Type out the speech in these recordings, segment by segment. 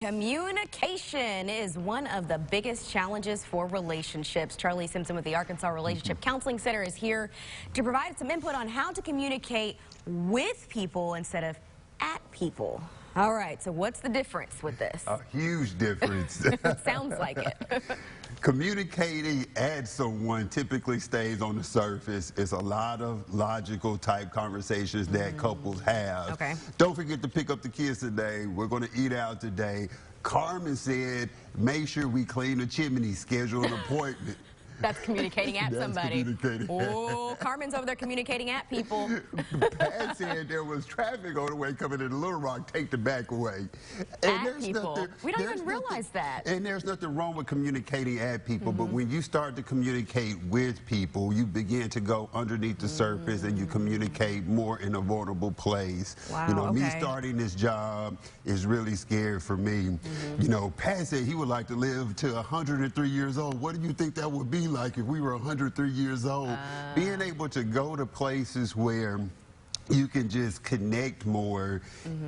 Communication is one of the biggest challenges for relationships. Charlie Simpson with the Arkansas Relationship Counseling Center is here to provide some input on how to communicate with people instead of at people. All right, so what's the difference with this? A huge difference. Sounds like it. Communicating at someone typically stays on the surface. It's a lot of logical type conversations that couples have. Okay. Don't forget to pick up the kids today. We're going to eat out today. Carmen said, make sure we clean the chimney, schedule an appointment. That's communicating at That's somebody. Communicating. Oh, Carmen's over there communicating at people. Pat said there was traffic on the way coming into Little Rock. Take the back away. At people. We don't even realize that. And there's nothing wrong with communicating at people, but when you start to communicate with people, you begin to go underneath the surface and you communicate more in a vulnerable place. Wow, you know, me okay. starting this job is really scary for me. You know, Pat said he would like to live to 103 years old. What do you think that would be like if we were 103 years old? Being able to go to places where you can just connect more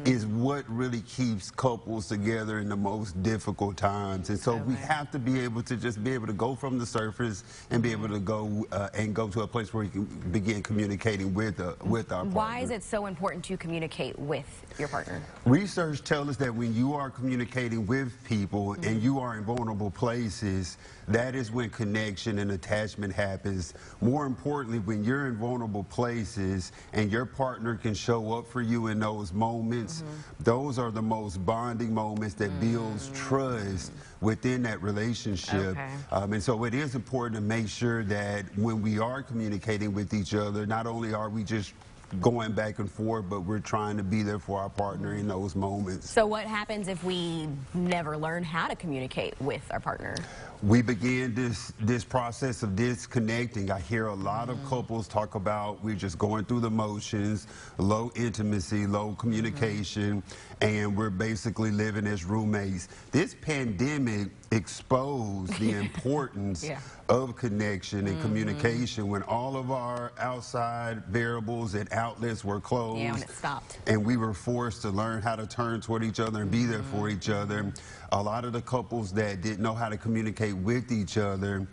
is what really keeps couples together in the most difficult times. And so we have to be able to just be able to go from the surface and be able to go to a place where we can begin communicating with our partner. Why is it so important to communicate with your partner? Research tells us that when you are communicating with people and you are in vulnerable places, that is when connection and attachment happens. More importantly, when you're in vulnerable places and your partner can show up for you in those moments, those are the most bonding moments that builds trust within that relationship. And so it is important to make sure that when we are communicating with each other, not only are we just going back and forth, but we're trying to be there for our partner in those moments. So what happens if we never learn how to communicate with our partner? We begin this process of disconnecting. I hear a lot of couples talk about we're just going through the motions, low intimacy, low communication, and we're basically living as roommates. This pandemic exposed the importance of connection and communication when all of our outside variables and outlets were closed. Yeah, when it stopped. And we were forced to learn how to turn toward each other and be there for each other. A lot of the couples that didn't know how to communicate with each other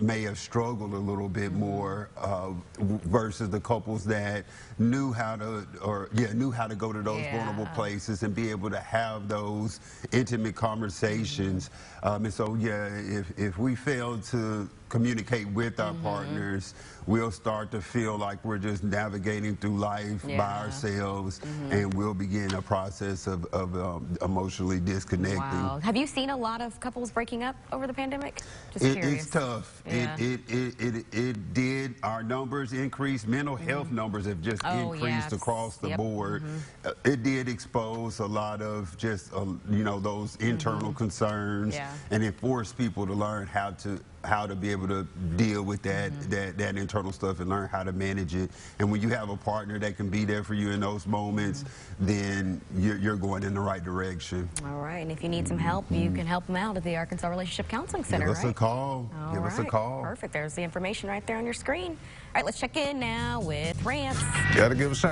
may have struggled a little bit more versus the couples that knew how to go to those vulnerable places and be able to have those intimate conversations. And so if we fail to communicate with our partners, we'll start to feel like we're just navigating through life by ourselves, and we'll begin a process of emotionally disconnecting. Wow. Have you seen a lot of couples breaking up over the pandemic? Just curious. It's tough. It did. Our numbers increased. Mental health numbers have just increased across the board. It did expose a lot of just you know, those internal concerns, and it forced people to learn how to be able to deal with that internal stuff and learn how to manage it. And when you have a partner that can be there for you in those moments, then you're going in the right direction. All right, and if you need some help, you can help them out at the Arkansas Relationship Counseling Center, Give us a call. Give us a call. Perfect. There's the information right there on your screen. All right, let's check in now with Rance. Gotta give a shout out.